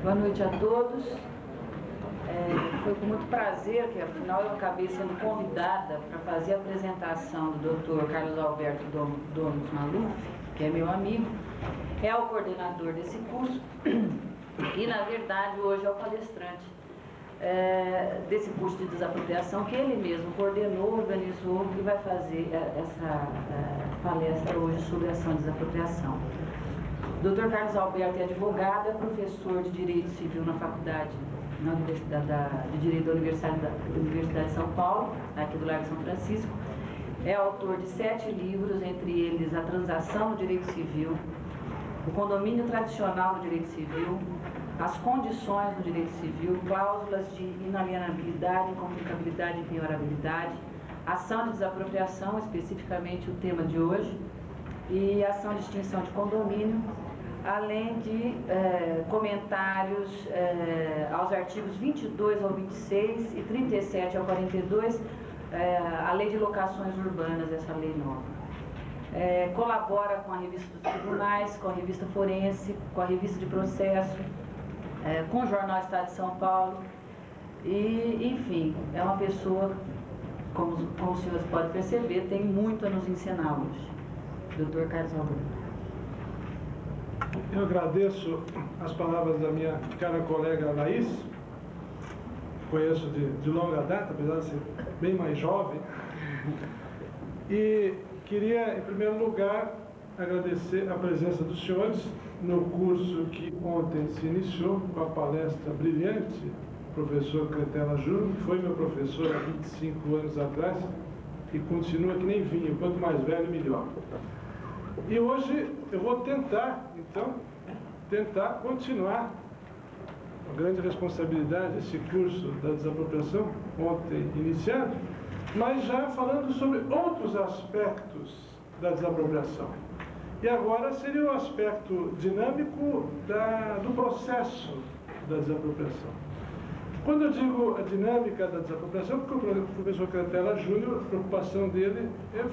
Boa noite a todos. Foi com muito prazer que, afinal, eu acabei sendo convidada para fazer a apresentação do Dr. Carlos Alberto Donos Maluf, que é meu amigo, é o coordenador desse curso e, na verdade, hoje é o palestrante desse curso de desapropriação, que ele mesmo coordenou, organizou e vai fazer essa palestra hoje sobre ação de desapropriação. Dr. Carlos Alberto é advogado, é professor de Direito Civil na Faculdade de Direito da Universidade de São Paulo, aqui do Largo São Francisco. É autor de 7 livros, entre eles A Transação no Direito Civil, O Condomínio Tradicional no Direito Civil, As Condições no Direito Civil, Cláusulas de Inalienabilidade, Incomunicabilidade e Penhorabilidade, Ação de Desapropriação, especificamente o tema de hoje, e Ação de Extinção de Condomínio, além de comentários aos artigos 22 ao 26 e 37 ao 42, a Lei de Locações Urbanas, essa lei nova. Colabora com a Revista dos Tribunais, com a Revista Forense, com a Revista de Processo, com o Jornal Estado de São Paulo e, enfim, é uma pessoa, como os senhores podem perceber, tem muito a nos ensinar hoje. Dr. Carlos Alberto. Eu agradeço as palavras da minha cara colega Laís, conheço de longa data, apesar de ser bem mais jovem, e queria, em primeiro lugar, agradecer a presença dos senhores no curso que ontem se iniciou com a palestra brilhante do professor Cretella Júnior, que foi meu professor há 25 anos atrás e continua que nem vinho, quanto mais velho, melhor. E hoje eu vou tentar continuar a grande responsabilidade desse curso da desapropriação, ontem iniciado, mas já falando sobre outros aspectos da desapropriação. E agora seria o aspecto dinâmico do processo da desapropriação. Quando eu digo a dinâmica da desapropriação, porque o professor Cretella Júnior, a preocupação dele é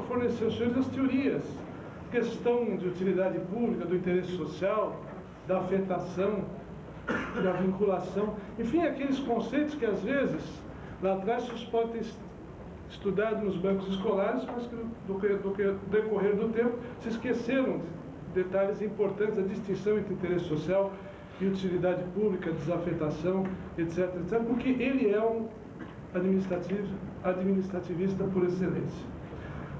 fornecer aos senhores as teorias, questão de utilidade pública, do interesse social, da afetação, da vinculação, enfim, aqueles conceitos que às vezes lá atrás vocês podem ter estudado nos bancos escolares, mas que no decorrer do tempo se esqueceram de detalhes importantes, a distinção entre interesse social e utilidade pública, desafetação, etc, porque ele é um administrativista por excelência.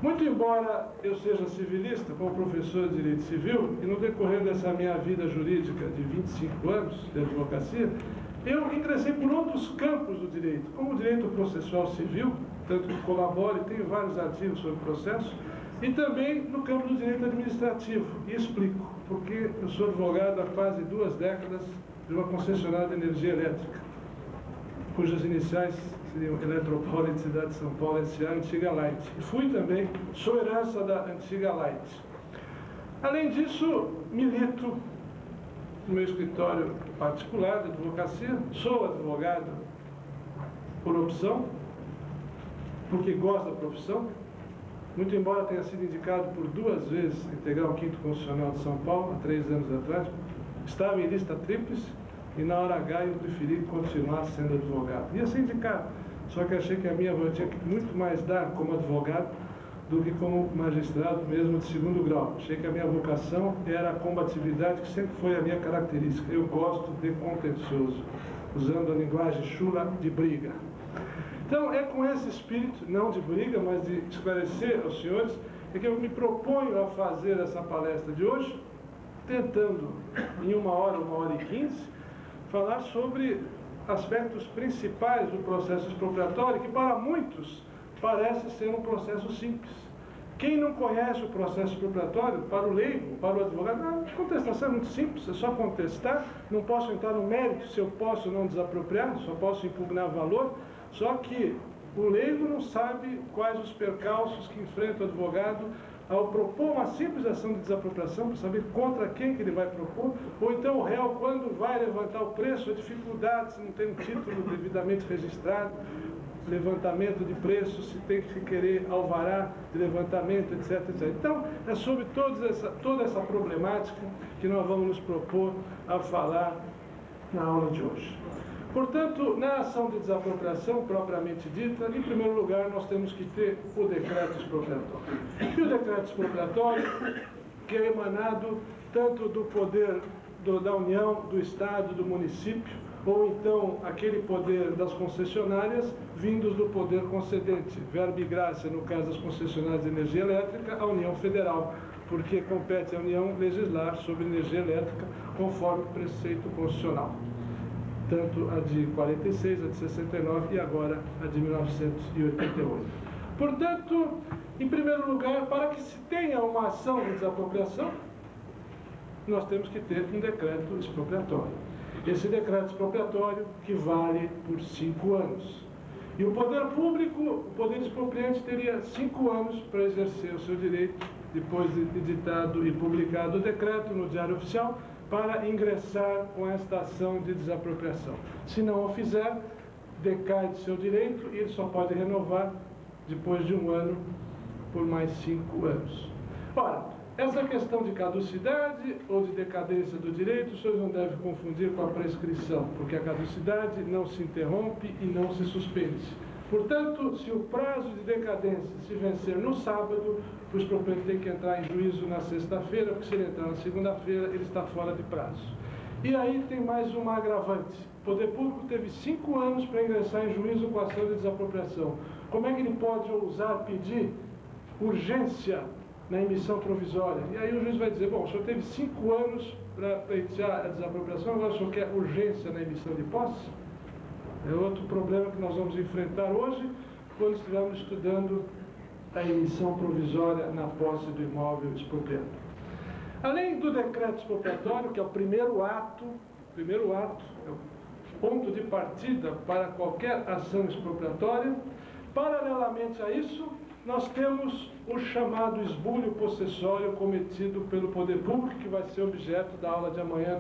Muito embora eu seja civilista, como professor de Direito Civil, e no decorrer dessa minha vida jurídica de 25 anos de advocacia, eu ingressei por outros campos do direito, como o direito processual civil, tanto que colaboro e tenho vários artigos sobre processo, e também no campo do direito administrativo. E explico, porque eu sou advogado há quase 2 décadas de uma concessionária de energia elétrica, cujas iniciais seriam Eletropole de Cidade de São Paulo, S.A., Antiga Light. E sou herança da Antiga Light. Além disso, milito no meu escritório particular de advocacia, sou advogado por opção, porque gosto da profissão, muito embora tenha sido indicado por 2 vezes a integrar o 5º Constitucional de São Paulo, há 3 anos atrás, estava em lista tríplice, e na hora H eu preferi continuar sendo advogado. Ia ser indicado, só que achei que a minha avó tinha que muito mais dar como advogado do que como magistrado mesmo de 2º grau. Achei que a minha vocação era a combatividade, que sempre foi a minha característica. Eu gosto de contencioso, usando a linguagem chula de briga. Então é com esse espírito, não de briga, mas de esclarecer aos senhores, é que eu me proponho a fazer essa palestra de hoje, tentando em 1 hora, 1h15, falar sobre aspectos principais do processo expropriatório, que para muitos parece ser um processo simples. Quem não conhece o processo expropriatório, para o leigo, para o advogado, a contestação é muito simples, é só contestar, não posso entrar no mérito se eu posso ou não desapropriar, só posso impugnar valor, só que o leigo não sabe quais os percalços que enfrenta o advogado ao propor uma simples ação de desapropriação, para saber contra quem que ele vai propor, ou então o réu, quando vai levantar o preço, a dificuldade, se não tem um título devidamente registrado, levantamento de preços, se tem que querer alvará de levantamento, etc, etc. Então, é sobre toda essa problemática que nós vamos nos propor a falar na aula de hoje. Portanto, na ação de desapropriação propriamente dita, em primeiro lugar, nós temos que ter o decreto expropriatório. E o decreto expropriatório, que é emanado tanto do poder da União, do Estado, do município, ou então aquele poder das concessionárias, vindos do poder concedente, verba e graça, no caso das concessionárias de energia elétrica, a União Federal, porque compete à União legislar sobre energia elétrica conforme preceito constitucional. Tanto a de 46, a de 69 e agora a de 1988. Portanto, em primeiro lugar, para que se tenha uma ação de desapropriação, nós temos que ter um decreto expropriatório. Esse decreto expropriatório que vale por 5 anos. E o poder público, o poder expropriante, teria 5 anos para exercer o seu direito, depois de editado e publicado o decreto no Diário Oficial, para ingressar com esta ação de desapropriação. Se não o fizer, decai de seu direito e ele só pode renovar depois de 1 ano por mais 5 anos. Ora, essa questão de caducidade ou de decadência do direito, os senhores não devem confundir com a prescrição, porque a caducidade não se interrompe e não se suspende. Portanto, se o prazo de decadência se vencer no sábado, o expropriante tem que entrar em juízo na sexta-feira, porque se ele entrar na segunda-feira, ele está fora de prazo. E aí tem mais uma agravante. O poder público teve 5 anos para ingressar em juízo com a ação de desapropriação. Como é que ele pode ousar pedir urgência na emissão provisória? E aí o juiz vai dizer, bom, o senhor teve 5 anos para pleitear a desapropriação, agora o senhor quer urgência na emissão de posse? É outro problema que nós vamos enfrentar hoje, quando estivermos estudando a emissão provisória na posse do imóvel expropriado. Além do decreto expropriatório, que é o primeiro ato, é o ponto de partida para qualquer ação expropriatória, paralelamente a isso, nós temos o chamado esbulho possessório cometido pelo poder público, que vai ser objeto da aula de amanhã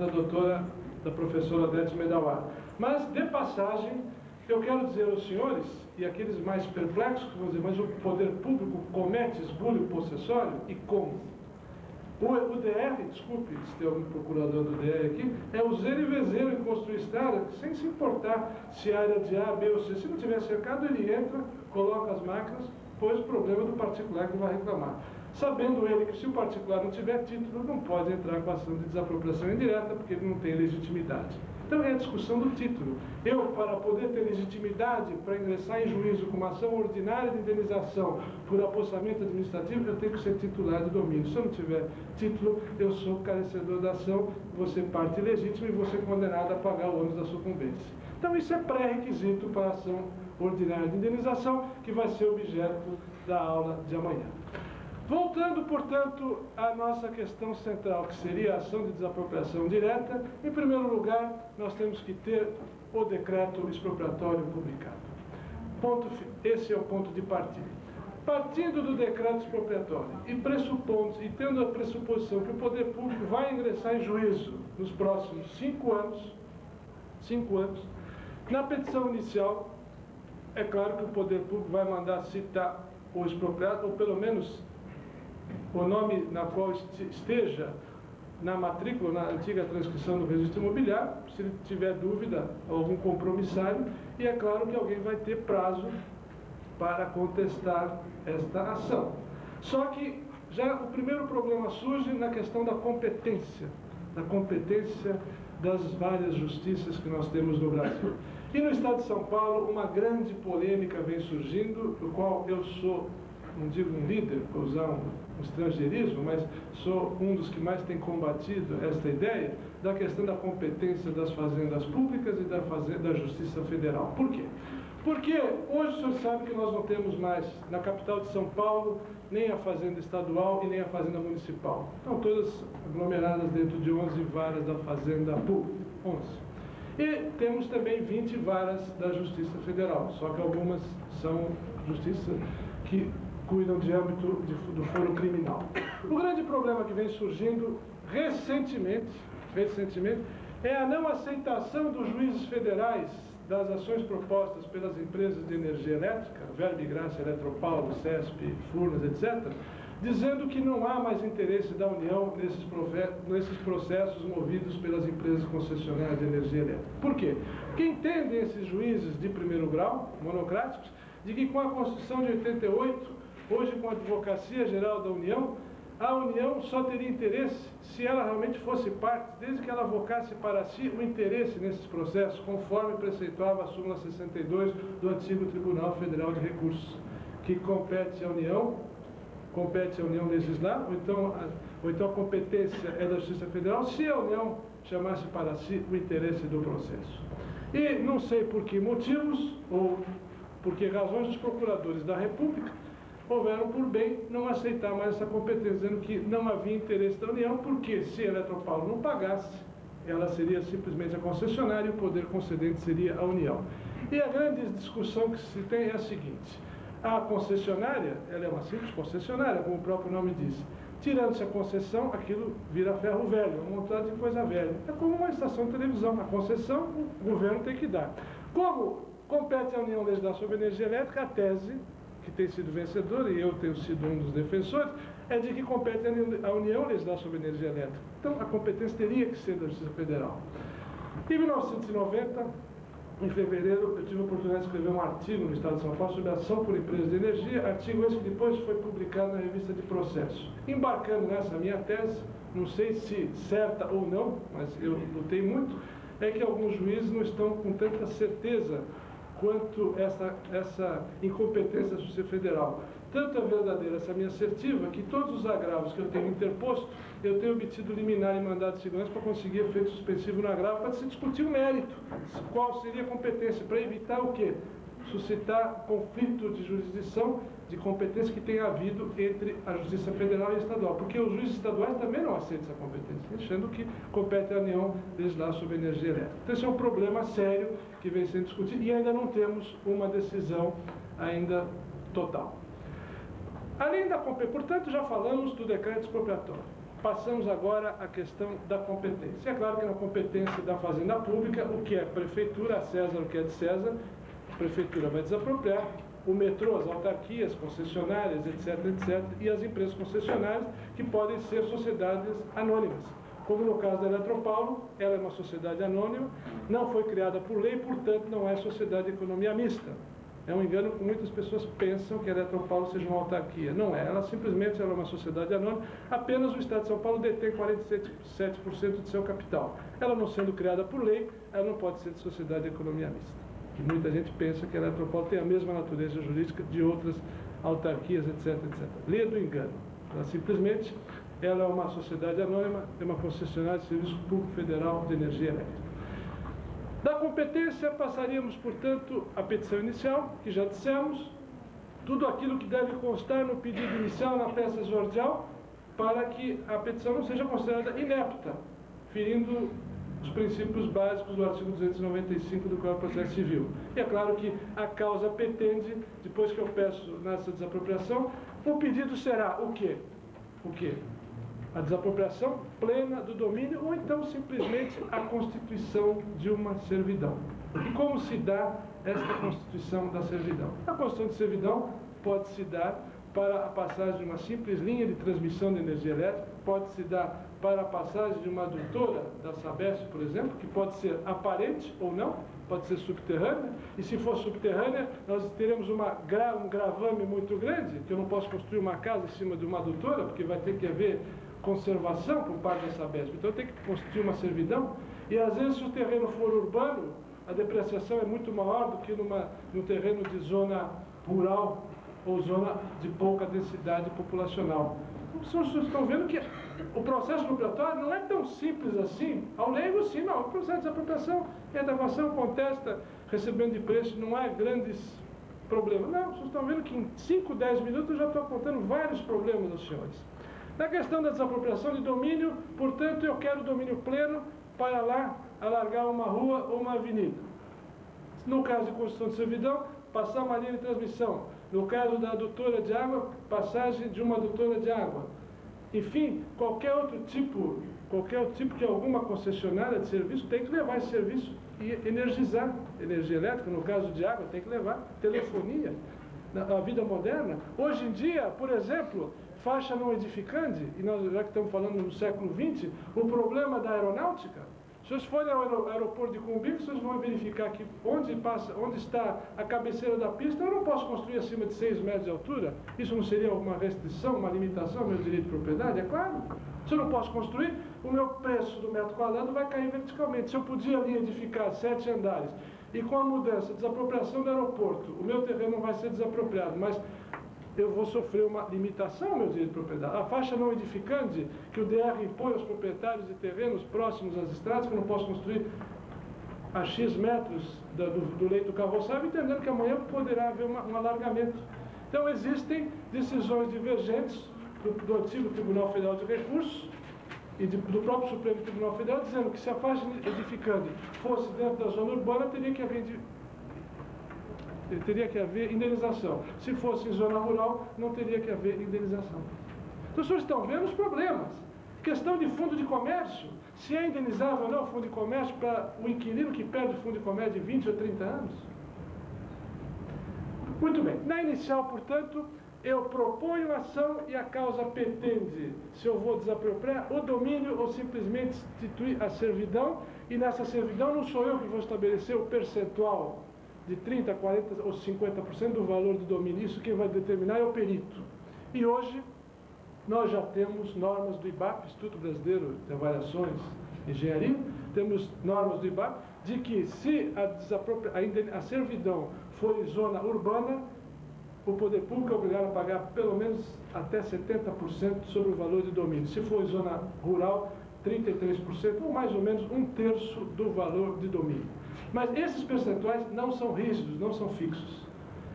da professora Odete Medawar. Mas, de passagem, eu quero dizer aos senhores, e aqueles mais perplexos que vão dizer, mas o poder público comete esbulho possessório? E como? O DR, desculpe se tem algum procurador do DR aqui, é o zero e vezeiro em construir estrada, sem se importar se a área de A, B ou C. Se não tiver cercado, ele entra, coloca as máquinas, pois o problema é do particular que vai reclamar. Sabendo ele que se o particular não tiver título, não pode entrar com a ação de desapropriação indireta, porque ele não tem legitimidade. Então é a discussão do título. Eu, para poder ter legitimidade para ingressar em juízo com uma ação ordinária de indenização por apossamento administrativo, eu tenho que ser titular de domínio. Se eu não tiver título, eu sou carecedor da ação, vou ser parte legítima e vou ser condenado a pagar o ônus da sucumbência. Então isso é pré-requisito para a ação ordinária de indenização, que vai ser objeto da aula de amanhã. Voltando, portanto, à nossa questão central, que seria a ação de desapropriação direta, em primeiro lugar, nós temos que ter o decreto expropriatório publicado. Esse é o ponto de partida. Partindo do decreto expropriatório e tendo a pressuposição que o poder público vai ingressar em juízo nos próximos 5 anos, na petição inicial, é claro que o poder público vai mandar citar o expropriado, ou pelo menos o nome na qual esteja na matrícula, na antiga transcrição do registro imobiliário, se ele tiver dúvida, algum compromissário, e é claro que alguém vai ter prazo para contestar esta ação. Só que já o primeiro problema surge na questão da competência das várias justiças que nós temos no Brasil. E no estado de São Paulo, uma grande polêmica vem surgindo, do qual eu sou, não digo um líder, para usar um estrangeirismo, mas sou um dos que mais tem combatido esta ideia da questão da competência das fazendas públicas e da Justiça Federal. Por quê? Porque hoje o senhor sabe que nós não temos mais, na capital de São Paulo, nem a fazenda estadual e nem a fazenda municipal. Estão todas aglomeradas dentro de 11 varas da fazenda pública. 11. E temos também 20 varas da Justiça Federal, só que algumas são justiça que cuidam de âmbito do foro criminal. O grande problema que vem surgindo recentemente, é a não aceitação dos juízes federais das ações propostas pelas empresas de energia elétrica, Verba e Graça, Eletropaulo, CESP, Furnas, etc., dizendo que não há mais interesse da União nesses processos movidos pelas empresas concessionárias de energia elétrica. Por quê? Porque entendem esses juízes de primeiro grau, monocráticos, de que com a Constituição de 88, hoje com a Advocacia Geral da União, a União só teria interesse se ela realmente fosse parte, desde que ela avocasse para si o interesse nesses processos, conforme preceituava a súmula 62 do antigo Tribunal Federal de Recursos, que compete à União legislar, ou então a competência é da Justiça Federal, se a União chamasse para si o interesse do processo. E não sei por que motivos, ou por que razões, os procuradores da República houveram por bem não aceitar mais essa competência, dizendo que não havia interesse da União, porque se a Eletropaulo não pagasse, ela seria simplesmente a concessionária e o poder concedente seria a União. E a grande discussão que se tem é a seguinte: a concessionária, ela é uma simples concessionária, como o próprio nome diz. Tirando-se a concessão, aquilo vira ferro velho, um montão de coisa velha. É como uma estação de televisão, a concessão o governo tem que dar. Como compete à União legislar sobre energia elétrica, a tese que tem sido vencedora, e eu tenho sido um dos defensores, é de que compete à União legislar sobre energia elétrica. Então, a competência teria que ser da Justiça Federal. Em 1990, em fevereiro, eu tive a oportunidade de escrever um artigo no Estado de São Paulo sobre a ação por empresas de energia, artigo esse que depois foi publicado na revista de Processo. Embarcando nessa minha tese, não sei se certa ou não, mas eu lutei muito, é que alguns juízes não estão com tanta certeza quanto essa incompetência da Justiça Federal. Tanto é verdadeira essa minha assertiva que todos os agravos que eu tenho interposto, eu tenho obtido liminar e mandado de segurança para conseguir efeito suspensivo no agravo, para se discutir o mérito, qual seria a competência, para evitar o quê? Suscitar conflito de jurisdição, de competência que tenha havido entre a Justiça Federal e a Estadual, porque os juízes estaduais também não aceitam essa competência, achando que compete à União legislar sobre energia elétrica. Então esse é um problema sério que vem sendo discutido e ainda não temos uma decisão ainda total. Além da competência, portanto, já falamos do decreto expropriatório. Passamos agora à questão da competência. É claro que na competência da Fazenda Pública, o que é prefeitura, a César, o que é de César, a prefeitura vai desapropriar, o metrô, as autarquias, concessionárias, etc., etc., e as empresas concessionárias, que podem ser sociedades anônimas. Como no caso da Eletropaulo, ela é uma sociedade anônima, não foi criada por lei, portanto, não é sociedade de economia mista. É um engano que muitas pessoas pensam que a Eletropaulo seja uma autarquia. Não é, ela simplesmente é uma sociedade anônima, apenas o Estado de São Paulo detém 47% de seu capital. Ela não sendo criada por lei, ela não pode ser de sociedade de economia mista. E muita gente pensa que a Eletropaulo tem a mesma natureza jurídica de outras autarquias, etc., etc. Lê do engano. Ela simplesmente é uma sociedade anônima, é uma concessionária de serviço público federal de energia elétrica. Da competência, passaríamos, portanto, à petição inicial, que já dissemos, tudo aquilo que deve constar no pedido inicial, na peça exordial, para que a petição não seja considerada inepta, ferindo os princípios básicos do artigo 295 do Código de Processo Civil. E é claro que a causa pretende, depois que eu peço nessa desapropriação, o pedido será o quê? O quê? A desapropriação plena do domínio ou então simplesmente a constituição de uma servidão. E como se dá esta constituição da servidão? A constituição de servidão pode se dar para a passagem de uma simples linha de transmissão de energia elétrica, pode se dar para a passagem de uma adutora da Sabesp, por exemplo, que pode ser aparente ou não, pode ser subterrânea, e se for subterrânea, nós teremos um gravame muito grande, que eu não posso construir uma casa em cima de uma adutora, porque vai ter que haver conservação por parte da Sabesp. Então eu tenho que constituir uma servidão, e às vezes se o terreno for urbano, a depreciação é muito maior do que no terreno de zona rural ou zona de pouca densidade populacional. Então, vocês estão vendo que o processo expropriatório não é tão simples assim. Ao leigo, sim, não. O processo de apropriação e adequação contesta recebendo de preço, não há grandes problemas. Não, vocês estão vendo que em 5, 10 minutos eu já estou apontando vários problemas aos senhores. Na questão da desapropriação de domínio, portanto, eu quero domínio pleno para lá alargar uma rua ou uma avenida. No caso de construção de servidão, passar uma linha de transmissão. No caso da adutora de água, passagem de uma adutora de água. Enfim, qualquer outro tipo que alguma concessionária de serviço tem que levar esse serviço e energizar. Energia elétrica, no caso de água, tem que levar. Telefonia, na vida moderna. Hoje em dia, por exemplo, faixa não edificante, e nós já que estamos falando no século XX, o problema da aeronáutica. Se vocês forem ao aeroporto de Cumbica, vocês vão verificar que onde está a cabeceira da pista, eu não posso construir acima de 6 metros de altura. Isso não seria uma restrição, uma limitação ao meu direito de propriedade? É claro. Se eu não posso construir, o meu preço do metro quadrado vai cair verticalmente. Se eu podia ali edificar 7 andares, e com a mudança, desapropriação do aeroporto, o meu terreno não vai ser desapropriado, mas eu vou sofrer uma limitação ao meu direito de propriedade. A faixa não edificante, que o DR impõe aos proprietários de terrenos próximos às estradas, que eu não posso construir a X metros do leito carroçável, entendendo que amanhã poderá haver um alargamento. Então, existem decisões divergentes do antigo Tribunal Federal de Recursos e do próprio Supremo Tribunal Federal, dizendo que se a faixa edificante fosse dentro da zona urbana, teria que haver indenização. Se fosse em zona rural, não teria que haver indenização. Então, os senhores estão vendo os problemas. Questão de fundo de comércio. Se é indenizável ou não o fundo de comércio para o inquilino que perde o fundo de comércio de 20 ou 30 anos. Muito bem. Na inicial, portanto, eu proponho ação e a causa pretende, se eu vou desapropriar, o domínio ou simplesmente instituir a servidão. E nessa servidão não sou eu que vou estabelecer o percentual de 30%, 40% ou 50% do valor do domínio. Isso quem vai determinar é o perito. E hoje nós já temos normas do IBAP, Instituto Brasileiro de Avaliações e Engenharia, temos normas do IBAP de que se a servidão for em zona urbana, o poder público é obrigado a pagar pelo menos até 70% sobre o valor de domínio. Se for em zona rural, 33%, ou mais ou menos 1/3 do valor de domínio. Mas esses percentuais não são rígidos, não são fixos.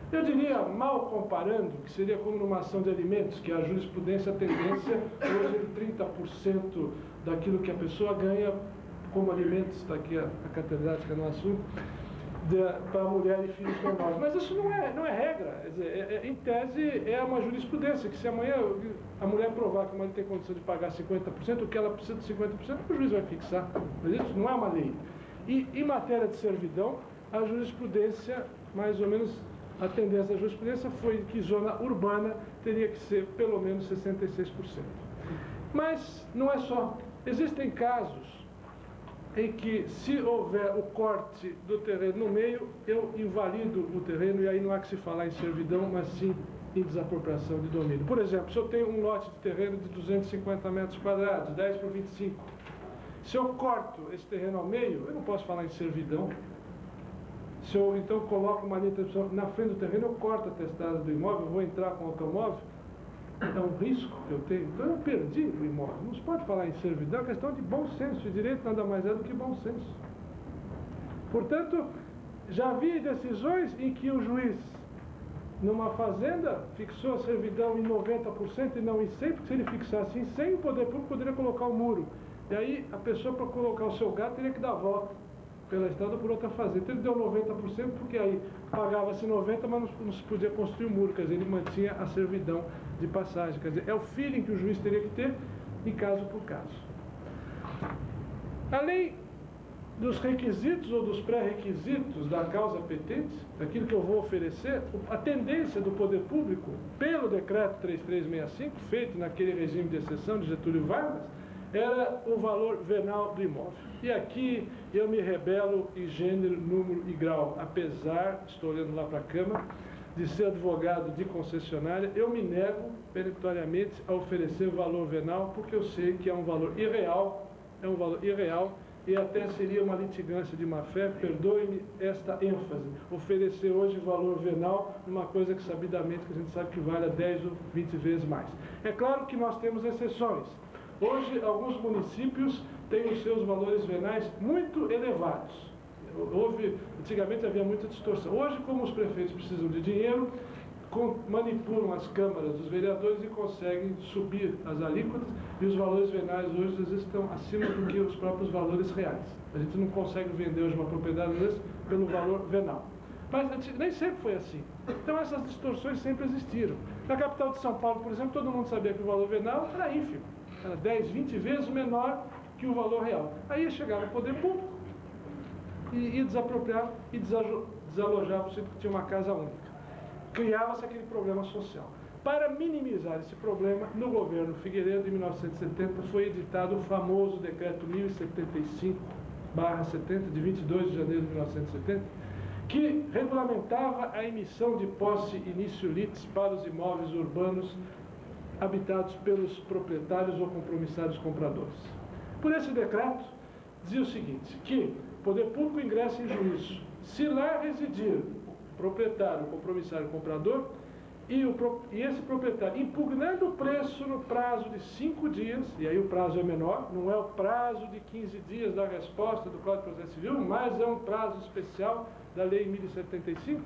Eu diria, mal comparando, que seria como numa ação de alimentos, que a jurisprudência, a tendência hoje é de 30% daquilo que a pessoa ganha como alimentos, está aqui a catedrática no assunto, para mulher e filhos menores. Mas isso não é regra. Quer dizer, em tese, é uma jurisprudência, que se amanhã a mulher provar que a mulher tem condição de pagar 50%, o que ela precisa de 50%, o juiz vai fixar. Mas isso não é uma lei. E em matéria de servidão, a jurisprudência, mais ou menos, a tendência da jurisprudência foi que zona urbana teria que ser pelo menos 66%. Mas não é só. Existem casos em que, se houver o corte do terreno no meio, eu invalido o terreno, e aí não há que se falar em servidão, mas sim em desapropriação de domínio. Por exemplo, se eu tenho um lote de terreno de 250 metros quadrados, 10 por 25, se eu corto esse terreno ao meio, eu não posso falar em servidão. Se eu então coloco uma linha de transmissão na frente do terreno, eu corto a testada do imóvel, eu vou entrar com o automóvel, é um risco que eu tenho. Então eu perdi o imóvel. Não se pode falar em servidão, é questão de bom senso. O direito nada mais é do que bom senso. Portanto, já vi decisões em que o juiz, numa fazenda, fixou a servidão em 90% e não em 100%, porque se ele fixasse em 100%, o poder público poderia colocar um muro. E aí a pessoa, para colocar o seu gado, teria que dar a volta pela estrada ou por outra fazenda. Então ele deu 90%, porque aí pagava-se 90%, mas não se podia construir o muro. Quer dizer, ele mantinha a servidão de passagem. Quer dizer, é o feeling que o juiz teria que ter, em caso por caso. Além dos requisitos ou dos pré-requisitos da causa petente, daquilo que eu vou oferecer, a tendência do poder público, pelo decreto 3365, feito naquele regime de exceção de Getúlio Vargas, era o valor venal do imóvel. E aqui eu me rebelo em gênero, número e grau. Apesar, estou olhando lá para a Câmara, de ser advogado de concessionária, eu me nego peremptoriamente a oferecer valor venal, porque eu sei que é um valor irreal, e até seria uma litigância de má-fé, perdoe-me esta ênfase, oferecer hoje valor venal numa coisa que sabidamente que a gente sabe que vale 10 ou 20 vezes mais. É claro que nós temos exceções. Hoje, alguns municípios têm os seus valores venais muito elevados. Antigamente havia muita distorção. Hoje, como os prefeitos precisam de dinheiro, manipulam as câmaras dos vereadores e conseguem subir as alíquotas, e os valores venais hoje estão acima do que os próprios valores reais. A gente não consegue vender hoje uma propriedade às vezes pelo valor venal. Mas nem sempre foi assim. Então essas distorções sempre existiram. Na capital de São Paulo, por exemplo, todo mundo sabia que o valor venal era ínfimo. Era 10, 20 vezes menor que o valor real. Aí ia chegar no poder público e ia desapropriar e desalojar o sítio que tinha uma casa única. Criava-se aquele problema social. Para minimizar esse problema, no governo Figueiredo, em 1970, foi editado o famoso Decreto 1075/70, de 22 de janeiro de 1970, que regulamentava a emissão de posse início litis para os imóveis urbanos habitados pelos proprietários ou compromissários compradores. Por esse decreto, dizia o seguinte, que o poder público ingressa em juízo se lá residir o proprietário, o compromissário comprador, e esse proprietário impugnando o preço no prazo de 5 dias, e aí o prazo é menor, não é o prazo de 15 dias da resposta do Código de Processo Civil, mas é um prazo especial da Lei 1075,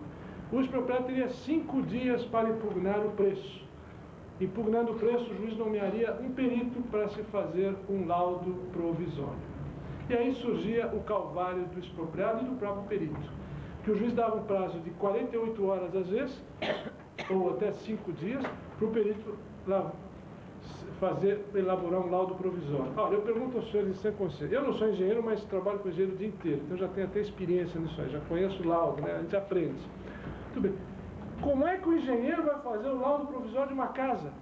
o proprietário teria 5 dias para impugnar o preço. Impugnando o preço, o juiz nomearia um perito para se fazer um laudo provisório. E aí surgia o calvário do expropriado e do próprio perito, que o juiz dava um prazo de 48 horas às vezes, ou até 5 dias, para o perito elaborar um laudo provisório. Olha, eu pergunto aos senhores sem consciência. Eu não sou engenheiro, mas trabalho com engenheiro o dia inteiro, então já tenho até experiência nisso aí, já conheço o laudo, né? A gente aprende. Muito bem. Como é que o engenheiro vai fazer o laudo provisório de uma casa?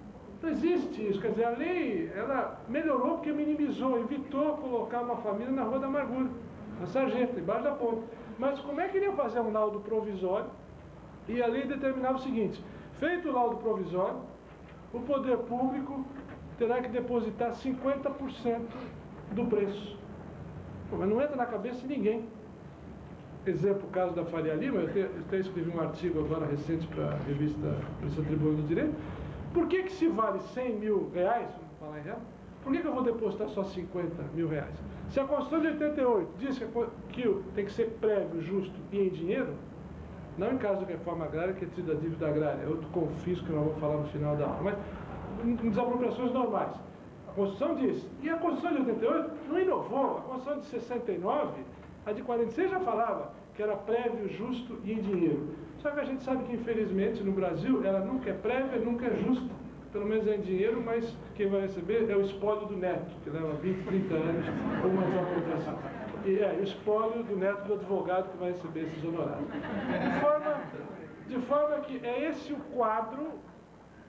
Não existe isso. Quer dizer, a lei, ela melhorou porque minimizou, evitou colocar uma família na Rua da Amargura, na Sarjeta, embaixo da ponte. Mas como é que ele ia fazer um laudo provisório? E a lei determinava o seguinte, feito o laudo provisório, o poder público terá que depositar 50% do preço. Pô, mas não entra na cabeça de ninguém. Exemplo, o caso da Faria Lima, eu até escrevi um artigo agora recente para a revista Tribuna do Direito. Por que se vale 100 mil reais, vamos falar em real, por que eu vou depositar só 50 mil reais? Se a Constituição de 88 diz que tem que ser prévio, justo e em dinheiro, não em caso de reforma agrária, que é tido a dívida agrária, é outro confisco que nós vamos falar no final da aula, mas em desapropriações normais. A Constituição diz, e a Constituição de 88 não inovou, a Constituição de 69, a de 46 já falava que era prévio, justo e em dinheiro. Só que a gente sabe que, infelizmente, no Brasil, ela nunca é prévia, nunca é justa. Pelo menos é em dinheiro, mas quem vai receber é o espólio do neto, que leva 20, 30 anos ou uma desapropriação. E o espólio do neto do advogado que vai receber esses honorários. De forma que é esse o quadro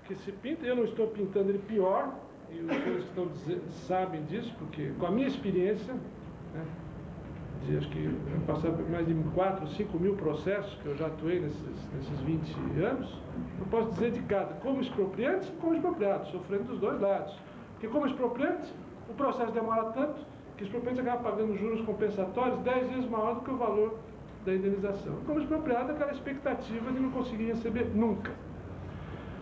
que se pinta. Eu não estou pintando ele pior, e os senhores que estão sabem disso, porque com a minha experiência, né, acho que eu passei por mais de 4, 5 mil processos que eu já atuei nesses 20 anos, eu posso dizer de cada, como expropriante e como expropriado, sofrendo dos dois lados. Porque como expropriante, o processo demora tanto que o expropriante acaba pagando juros compensatórios 10 vezes maior do que o valor da indenização. Como expropriado, aquela expectativa de não conseguir receber nunca.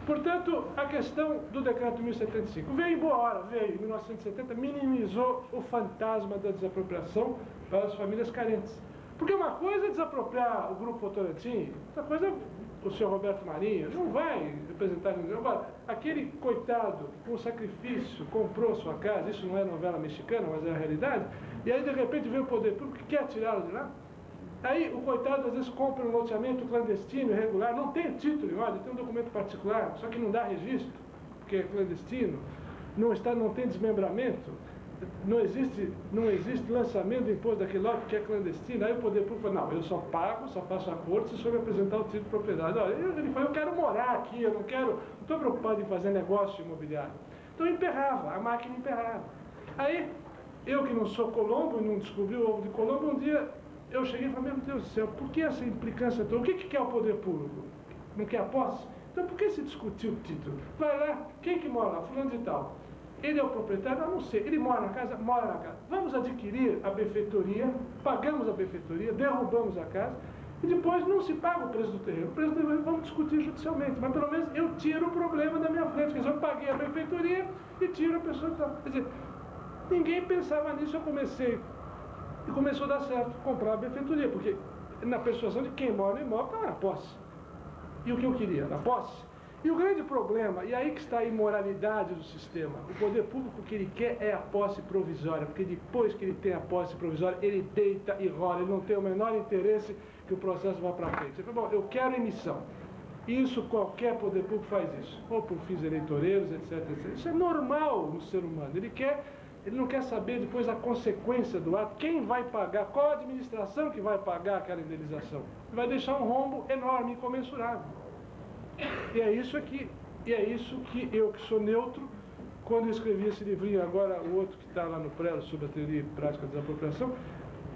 Portanto, a questão do decreto 1075 veio em boa hora, veio em 1970, minimizou o fantasma da desapropriação para as famílias carentes. Porque uma coisa é desapropriar o Grupo Votorantim, outra coisa é o senhor Roberto Marinho, não vai representar ninguém. Agora, aquele coitado, com sacrifício, comprou sua casa, isso não é novela mexicana, mas é a realidade, e aí de repente vem o poder público que quer tirá-lo de lá. Aí o coitado às vezes compra um loteamento clandestino, irregular, não tem título em ordem, tem um documento particular, só que não dá registro, porque é clandestino, não tem desmembramento, não existe lançamento do imposto daquele lote que é clandestino. Aí o poder público fala, não, eu só pago, só faço acordo se o senhor me apresentar o título de propriedade. Olha, ele fala, eu quero morar aqui, eu não estou preocupado em fazer negócio imobiliário. Então emperrava, a máquina emperrava. Aí, eu que não sou Colombo e não descobri o ovo de Colombo, um dia eu cheguei e falei, meu Deus do céu, por que essa implicância toda? O que quer o poder público? Não quer a posse? Então por que se discutiu o título? Vai lá, quem que mora lá? Fulano de tal. Ele é o proprietário? Eu não sei. Ele mora na casa? Mora na casa. Vamos adquirir a benfeitoria, pagamos a benfeitoria, derrubamos a casa, e depois não se paga o preço do terreno. O preço do terreno vamos discutir judicialmente, mas pelo menos eu tiro o problema da minha frente. Quer dizer, eu paguei a benfeitoria e tiro a pessoa que está. Quer dizer, ninguém pensava nisso, eu comecei. E começou a dar certo, comprar a benfeitoria, porque na persuasão de quem mora no imóvel está na posse. E o que eu queria? Na posse. E o grande problema, e aí que está a imoralidade do sistema, o poder público que ele quer é a posse provisória, porque depois que ele tem a posse provisória, ele deita e rola, ele não tem o menor interesse que o processo vá para frente. Ele fala, bom, eu quero emissão. Isso, qualquer poder público faz isso, ou por fins eleitoreiros, etc, etc. Isso é normal no ser humano, ele não quer saber depois a consequência do ato, quem vai pagar, qual a administração que vai pagar aquela indenização. Vai deixar um rombo enorme, incomensurável. E é isso que E é isso que eu, que sou neutro, quando eu escrevi esse livrinho, agora o outro que está lá no Prelo, sobre a teoria e prática da desapropriação,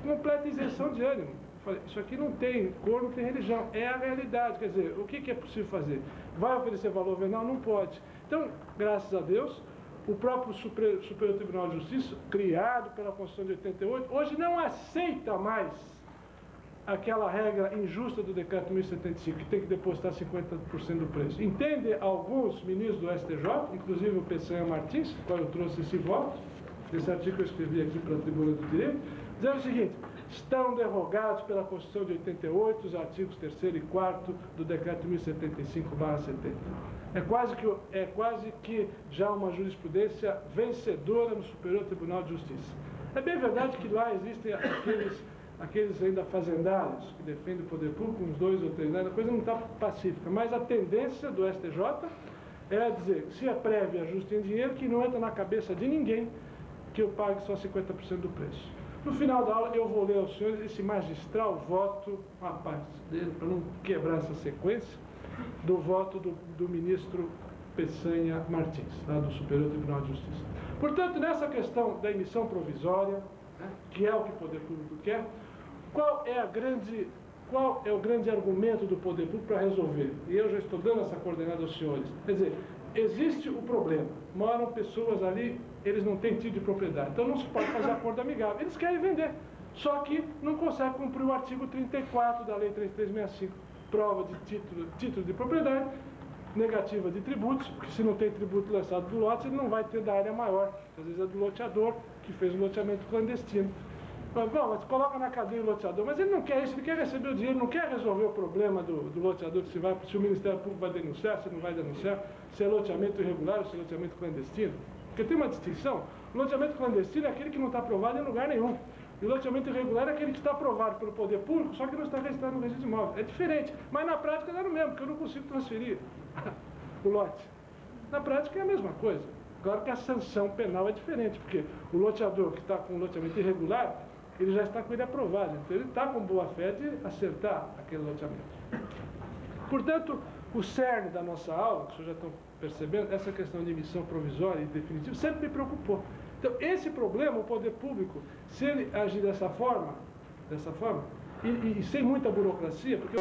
completa isenção de ânimo. Falei, isso aqui não tem cor, não tem religião, é a realidade. Quer dizer, o que é possível fazer? Vai oferecer valor venal? Não pode. Então, graças a Deus, o próprio Superior Tribunal de Justiça, criado pela Constituição de 88, hoje não aceita mais aquela regra injusta do Decreto 1075, que tem que depositar 50% do preço. Entende alguns ministros do STJ, inclusive o Peçanha Martins, qual eu trouxe esse voto, desse artigo que eu escrevi aqui para a Tribuna do Direito, dizendo o seguinte: estão derrogados pela Constituição de 88 os artigos 3º e 4º do Decreto 1075/70. É quase que já uma jurisprudência vencedora no Superior Tribunal de Justiça. É bem verdade que lá existem aqueles ainda fazendários que defendem o poder público, uns 2 ou 3 anos, a coisa não está pacífica, mas a tendência do STJ é dizer, se é prévia, justa em dinheiro, que não entra na cabeça de ninguém que eu pague só 50% do preço. No final da aula eu vou ler aos senhores esse magistral voto, uma parte dele, para não quebrar essa sequência, do voto do ministro Peçanha Martins, lá do Superior Tribunal de Justiça. Portanto, nessa questão da emissão provisória, que é o que o poder público quer, qual é o grande argumento do poder público para resolver? E eu já estou dando essa coordenada aos senhores. Quer dizer, existe o problema, moram pessoas ali, eles não têm título de propriedade, então não se pode fazer acordo amigável, eles querem vender, só que não conseguem cumprir o artigo 34 da Lei 3365, prova de título de propriedade, negativa de tributos, porque se não tem tributo lançado do lote, ele não vai ter da área maior, às vezes é do loteador, que fez um loteamento clandestino. Mas coloca na cadeia o loteador, mas ele não quer isso, ele quer receber o dinheiro, não quer resolver o problema do loteador, se o Ministério Público vai denunciar, se não vai denunciar, se é loteamento irregular ou se é loteamento clandestino. Porque tem uma distinção: o loteamento clandestino é aquele que não está aprovado em lugar nenhum. E o loteamento irregular é aquele que está aprovado pelo poder público, só que não está registrado no registro de imóveis. É diferente, mas na prática não é o mesmo, porque eu não consigo transferir o lote. Na prática é a mesma coisa. Claro que a sanção penal é diferente, porque o loteador que está com o loteamento irregular, ele já está com ele aprovado, então ele está com boa fé de acertar aquele loteamento. Portanto, o cerne da nossa aula, que vocês já estão percebendo, essa questão de emissão provisória e definitiva, sempre me preocupou. Então, esse problema, o poder público, se ele agir dessa forma, e sem muita burocracia, porque